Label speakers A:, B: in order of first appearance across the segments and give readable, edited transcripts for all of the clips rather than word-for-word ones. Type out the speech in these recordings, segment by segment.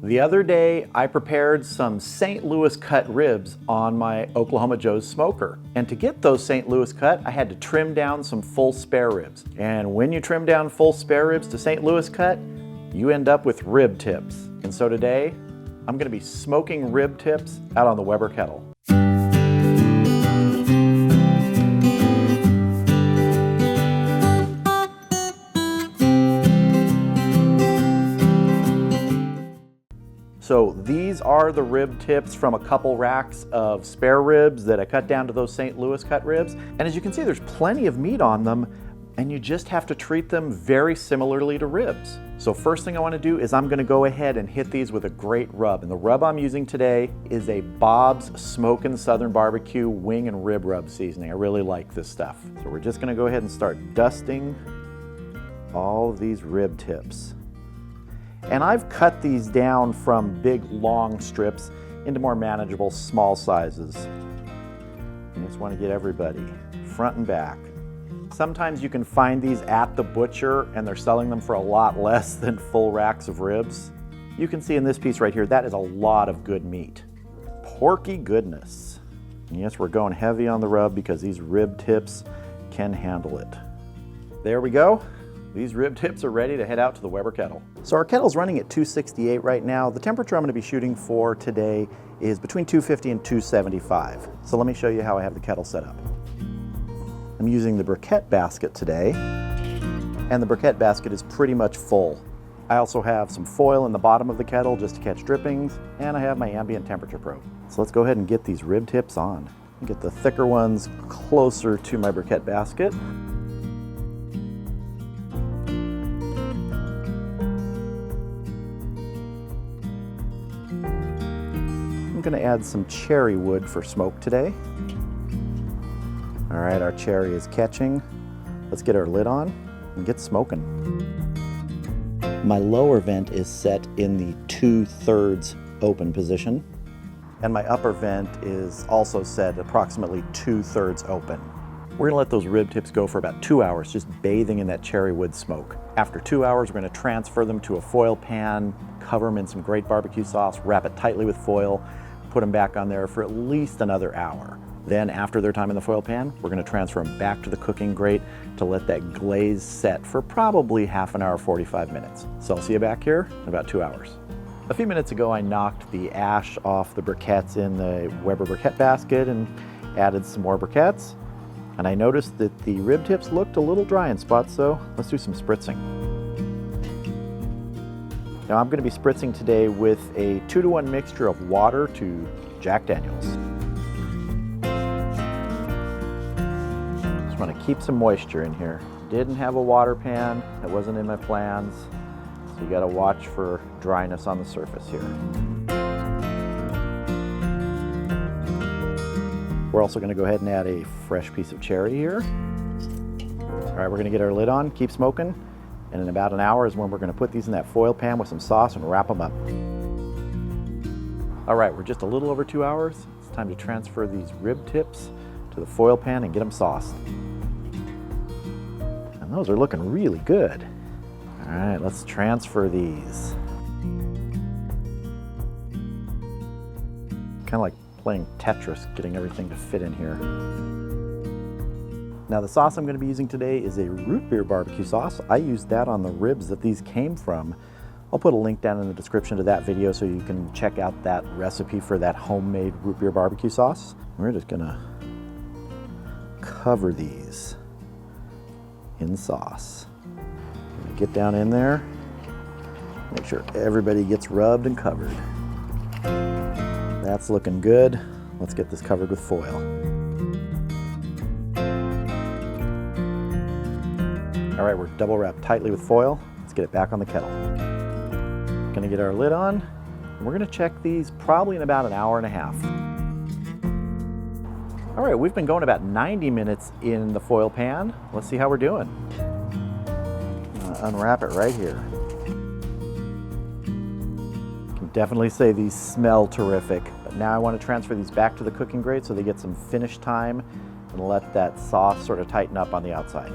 A: The other day, I prepared some St. Louis cut ribs on my Oklahoma Joe's smoker. And to get those St. Louis cut, I had to trim down some full spare ribs. And when you trim down full spare ribs to St. Louis cut, you end up with rib tips. And so today, I'm gonna be smoking rib tips out on the Weber Kettle. So these are the rib tips from a couple racks of spare ribs that I cut down to those St. Louis cut ribs. And as you can see, there's plenty of meat on them, and you just have to treat them very similarly to ribs. So first thing I want to do is I'm going to go ahead and hit these with a grate rub. And the rub I'm using today is a Bob's Smokin' Southern Barbecue wing and rib rub seasoning. I really like this stuff. So we're just going to go ahead and start dusting all of these rib tips. And I've cut these down from big long strips into more manageable small sizes. I just want to get everybody front and back. Sometimes you can find these at the butcher and they're selling them for a lot less than full racks of ribs. You can see in this piece right here, that is a lot of good meat. Porky goodness. And yes, we're going heavy on the rub because these rib tips can handle it. There we go. These rib tips are ready to head out to the Weber Kettle. So our kettle's running at 268 right now. The temperature I'm going to be shooting for today is between 250 and 275. So let me show you how I have the kettle set up. I'm using the briquette basket today, and the briquette basket is pretty much full. I also have some foil in the bottom of the kettle just to catch drippings, and I have my ambient temperature probe. So let's go ahead and get these rib tips on. Get the thicker ones closer to my briquette basket. I'm going to add some cherry wood for smoke today. All right, our cherry is catching. Let's get our lid on and get smoking. My lower vent is set in the 2/3 open position, and my upper vent is also set approximately 2/3 open. We're gonna let those rib tips go for about 2 hours, just bathing in that cherry wood smoke. After 2 hours, we're gonna transfer them to a foil pan, cover them in some great barbecue sauce, wrap it tightly with foil, put them back on there for at least another hour. Then after their time in the foil pan, we're gonna transfer them back to the cooking grate to let that glaze set for probably half an hour, 45 minutes. So I'll see you back here in about 2 hours. A few minutes ago, I knocked the ash off the briquettes in the Weber briquette basket and added some more briquettes. And I noticed that the rib tips looked a little dry in spots, so let's do some spritzing. Now I'm going to be spritzing today with a 2-to-1 mixture of water to Jack Daniels. Just want to keep some moisture in here. Didn't have a water pan, that wasn't in my plans, so you got to watch for dryness on the surface here. We're also going to go ahead and add a fresh piece of cherry here. All right, we're going to get our lid on, keep smoking. And in about an hour is when we're going to put these in that foil pan with some sauce and wrap them up. All right, we're just a little over 2 hours. It's time to transfer these rib tips to the foil pan and get them sauced. And those are looking really good. All right, let's transfer these. Kind of like playing Tetris, getting everything to fit in here. Now the sauce I'm going to be using today is a root beer barbecue sauce. I used that on the ribs that these came from. I'll put a link down in the description to that video so you can check out that recipe for that homemade root beer barbecue sauce. We're just going to cover these in sauce. Get down in there, make sure everybody gets rubbed and covered. That's looking good. Let's get this covered with foil. All right, we're double wrapped tightly with foil. Let's get it back on the kettle. Gonna get our lid on, and we're gonna check these probably in about an hour and a half. All right, we've been going about 90 minutes in the foil pan. Let's see how we're doing. Unwrap it right here. Can definitely say these smell terrific, but now I want to transfer these back to the cooking grate so they get some finish time and let that sauce sort of tighten up on the outside.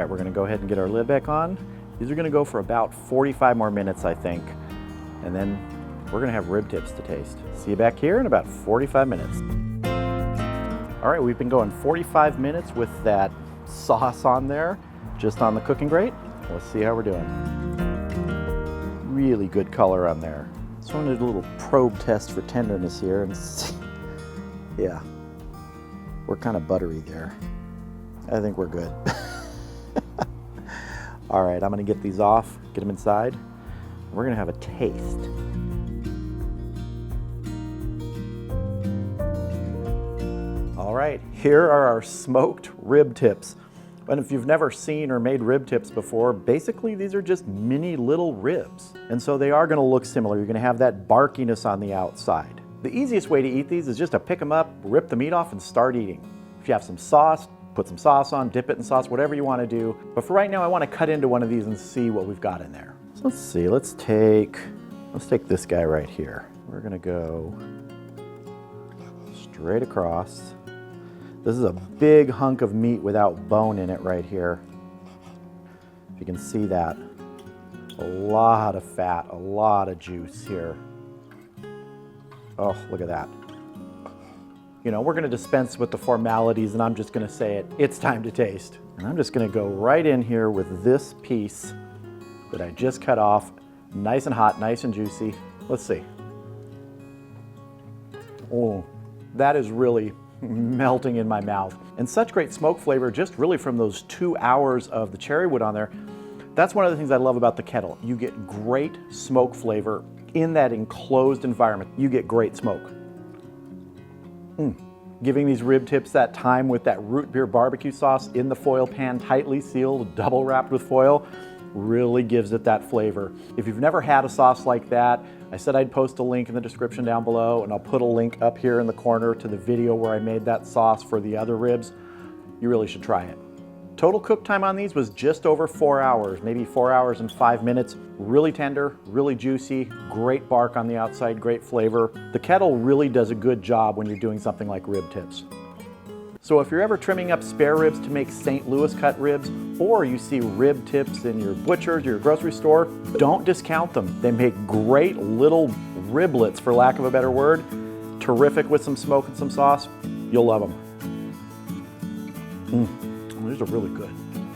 A: right, we're gonna go ahead and get our lid back on. These are gonna go for about 45 more minutes, I think. And then we're gonna have rib tips to taste. See you back here in about 45 minutes. All right, we've been going 45 minutes with that sauce on there, just on the cooking grate. Let's see how we're doing. Really good color on there. Just wanted to do a little probe test for tenderness here and see. Yeah, we're kind of buttery there. I think we're good. All right, I'm gonna get these off, get them inside. We're gonna have a taste. All right, here are our smoked rib tips. And if you've never seen or made rib tips before, basically these are just mini little ribs. And so they are gonna look similar. You're gonna have that barkiness on the outside. The easiest way to eat these is just to pick them up, rip the meat off, and start eating. If you have some sauce, put some sauce on, dip it in sauce, whatever you wanna do. But for right now, I wanna cut into one of these and see what we've got in there. So let's see, let's take this guy right here. We're gonna go straight across. This is a big hunk of meat without bone in it right here. If you can see that. A lot of fat, a lot of juice here. Oh, look at that. You know, we're gonna dispense with the formalities and I'm just gonna say it. It's time to taste. And I'm just gonna go right in here with this piece that I just cut off. Nice and hot, nice and juicy. Let's see. Oh, that is really melting in my mouth. And such great smoke flavor just really from those 2 hours of the cherry wood on there. That's one of the things I love about the kettle. You get great smoke flavor in that enclosed environment. You get great smoke. Giving these rib tips that time with that root beer barbecue sauce in the foil pan, tightly sealed, double wrapped with foil, really gives it that flavor. If you've never had a sauce like that, I said I'd post a link in the description down below, and I'll put a link up here in the corner to the video where I made that sauce for the other ribs. You really should try it. Total cook time on these was just over 4 hours, maybe 4 hours and 5 minutes. Really tender, really juicy, great bark on the outside, great flavor. The kettle really does a good job when you're doing something like rib tips. So if you're ever trimming up spare ribs to make St. Louis cut ribs, or you see rib tips in your butcher's or your grocery store, don't discount them. They make great little riblets, for lack of a better word. Terrific with some smoke and some sauce. You'll love them. These are really good.